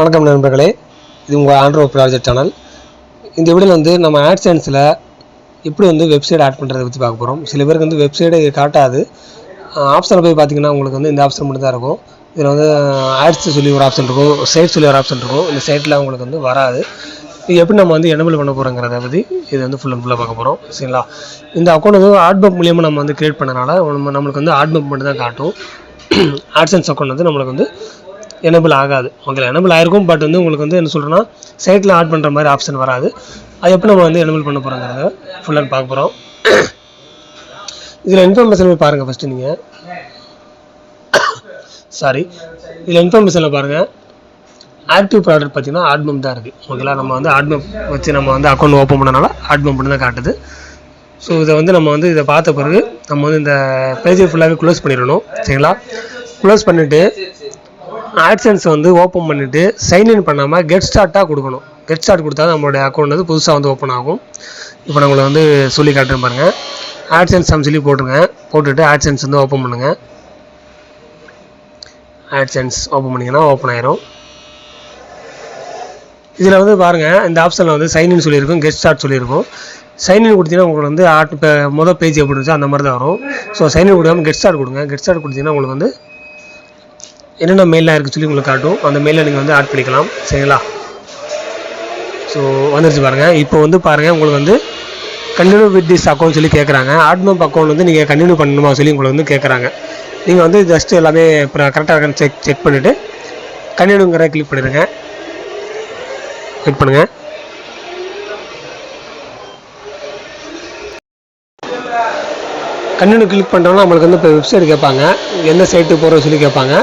வணக்கம் நண்பர்களே, இது உங்கள் ஆண்ட்ரோ ப்ராஜெக்ட் சேனல். இந்த வீடியோவில் வந்து நம்ம ஆட்சென்ஸில் எப்படி வந்து வெப்சைட் ஆட் பண்ணுறதை பற்றி பார்க்க போகிறோம். சில பேருக்கு வந்து வெப்சைட்டை காட்டாது. ஆப்ஷனில் போய் பார்த்தீங்கன்னா உங்களுக்கு வந்து இந்த ஆப்ஷன் மட்டும் தான் இருக்கும். இதில் வந்து ஆட்ஸ் சொல்லி ஒரு ஆப்ஷன் இருக்கும், சைட் சொல்லி ஒரு ஆப்ஷன் இருக்கும். இந்த சைட்டில் உங்களுக்கு வந்து வராது. இது எப்படி நம்ம வந்து எனபிள் பண்ண போகிறோங்கிறத பற்றி இது வந்து ஃபுல் அண்ட் ஃபுல்லாக பார்க்க போகிறோம். சரிங்களா? இந்த அக்கௌண்ட் வந்து ஆட்பம்ப் மூலியமாக நம்ம வந்து க்ரியேட் பண்ணனால நம்மளுக்கு வந்து ஆட்பம்ப் மட்டும் தான் காட்டும். ஆட்சென்ஸ் அக்கௌண்ட் வந்து நம்மளுக்கு வந்து எனபிள் ஆகாது. ஓகே, எனபிள் ஆகிருக்கும், பட் வந்து உங்களுக்கு வந்து என்ன சொல்கிறேன்னா சைட்டில் ஆட் பண்ணுற மாதிரி ஆப்ஷன் வராது. அது எப்படி நம்ம வந்து எனபிள் பண்ண போகிறோங்கிறத ஃபுல் அண்ட் பார்க்க போகிறோம். இதில் இன்ஃபர்மேஷன் போய் பாருங்கள். ஃபஸ்ட்டு நீங்கள் இதில் இன்ஃபர்மேஷனில் பாருங்கள். ஆக்டிவ் ப்ராடக்ட் பார்த்தீங்கன்னா ஆட்பம்ப் தான் இருக்குது. ஓகேங்களா? நம்ம வந்து ஆட்பம்ப் வச்சு நம்ம வந்து அக்கௌண்ட் ஓப்பன் பண்ணனால ஆட்பம்ப் மட்டும் தான் காட்டுது. ஸோ இதை வந்து நம்ம வந்து இதை பார்த்த பிறகு நம்ம வந்து இந்த பேஜை ஃபுல்லாகவே க்ளோஸ் பண்ணிடணும். சரிங்களா? க்ளோஸ் பண்ணிவிட்டு ஆட்சென்ஸ் வந்து ஓப்பன் பண்ணிவிட்டு சைன்இன் பண்ணாமல் கெட் ஸ்டார்ட்டாக கொடுக்கணும். கெட் ஸ்டார்ட் கொடுத்தா நம்மளுடைய அக்கௌண்ட் வந்து புதுசாக வந்து ஓப்பன் ஆகும். இப்போ நான் உங்களை வந்து சொல்லி காட்டுறேன் பாருங்கள். ஆட்சென்ஸ் சொல்லி போட்டுருங்க. போட்டுட்டு ஆட்சென்ஸ் வந்து ஓப்பன் பண்ணுங்கள். ஆட்சென்ஸ் ஓப்பன் பண்ணிங்கன்னா ஓப்பன் ஆயிரும். இதில் வந்து பாருங்கள், இந்த ஆப்ஷனில் வந்து சைன்இன் சொல்லியிருக்கும், கெட் ஸ்டார்ட் சொல்லியிருக்கும். சைன்இன் கொடுத்தீங்கன்னா உங்களுக்கு வந்து இப்போ மொதல் பேஜ் எப்படி இருந்துச்சோ அந்த மாதிரி தான் வரும். ஸோ சைன்இன் கொடுக்காமல் கெட் ஸ்டார்ட் கொடுங்க. கெட் ஸ்டார்ட் கொடுத்தீங்கன்னா உங்களுக்கு வந்து என்னென்ன மெயிலாக இருக்குது சொல்லி உங்களுக்கு காட்டும். அந்த மெயிலில் நீங்கள் வந்து ஆட் பண்ணிக்கலாம். சரிங்களா? ஸோ வந்துருச்சு பாருங்கள். இப்போ வந்து பாருங்கள், உங்களுக்கு வந்து கண்டினியூ வித் திஸ் அக்கௌண்ட் சொல்லி கேட்குறாங்க. ஆட்பம்ப் அக்கௌண்ட் வந்து நீங்கள் கண்டினியூ பண்ணணுமா சொல்லி உங்களுக்கு வந்து கேட்குறாங்க. நீங்கள் வந்து ஜஸ்ட்டு எல்லாமே இப்போ கரெக்டாக இருக்கான்னு செக் பண்ணிவிட்டு கண்டினியூங்கிற கிளிக் பண்ணிடுங்க. கிளிக் பண்ணுங்கள். கண்டினியூ கிளிக் பண்ணுறோன்னா நம்மளுக்கு வந்து இப்போ வெப்சைட் கேட்பாங்க, எந்த சைட்டு போகிற சொல்லி கேட்பாங்க.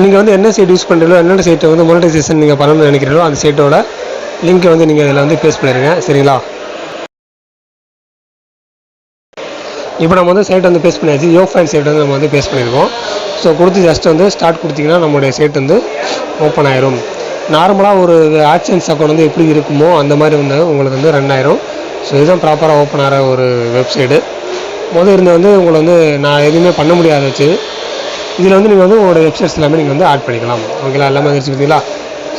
நீங்கள் வந்து என்ன சைட் யூஸ் பண்ணுறீங்களோ, என்னென்ன சைட்டை வந்து மானிட்டைசேஷன் நீங்கள் பண்ணணும்னு நினைக்கிறீங்களோ அந்த சைட்டோட லிங்க்கை வந்து நீங்கள் இதில் வந்து பேஸ்ட் பண்ணிடுங்க. சரிங்களா? இப்போ நம்ம வந்து சைட் வந்து பேஸ்ட் பண்ணியாச்சு. யோஃபைன் சைட் வந்து நம்ம வந்து பேஸ்ட் பண்ணியிருக்கோம். ஸோ கொடுத்து ஜஸ்ட் வந்து ஸ்டார்ட் கொடுத்தீங்கன்னா நம்மளுடைய சைட் வந்து ஓப்பன் ஆயிரும். நார்மலாக ஒரு ஆட்சென்ஸ் அக்கௌண்ட் வந்து எப்படி இருக்குமோ அந்த மாதிரி வந்து உங்களுக்கு வந்து ரன் ஆயிரும். ஸோ இதுதான் ப்ராப்பராக ஓப்பன் ஆகிற ஒரு வெப்சைட்டு. இருந்து வந்து உங்களை வந்து நான் எதுவுமே பண்ண முடியாது வச்சு இதில் வந்து நீங்கள் வந்து உங்களோட வெப்சைட்ஸ் எல்லாமே நீங்கள் வந்து ஆட் பண்ணிக்கலாம். ஓகேங்களா? எல்லாமே வந்துருச்சு பார்த்தீங்களா?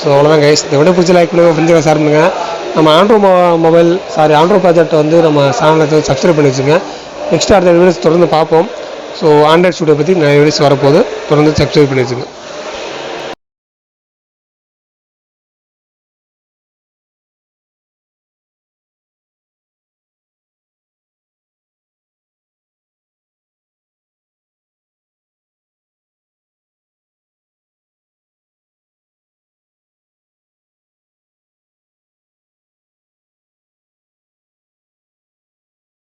ஸோ அவ்வளோதான் கைஸ். இந்த விட பிடிச்சி லைக் பண்ணுங்கள், ஃப்ரெண்ட்ஸுக்கு ஷேர் பண்ணுங்கள். நம்ம ஆண்ட்ரோ ப்ராஜெக்ட் வந்து நம்ம சேனலை சப்ஸ்கிரைப் பண்ணி வச்சுங்க. நெக்ஸ்ட் அடுத்த வீடியோஸ் தொடர்ந்து பார்ப்போம். ஸோ ஆண்ட்ராய்ட் ஸ்டுடியோ பற்றி நிறைய வீடியோஸ் வரப்போகுது. தொடர்ந்து சப்ஸ்கிரைப் பண்ணி வச்சுங்க.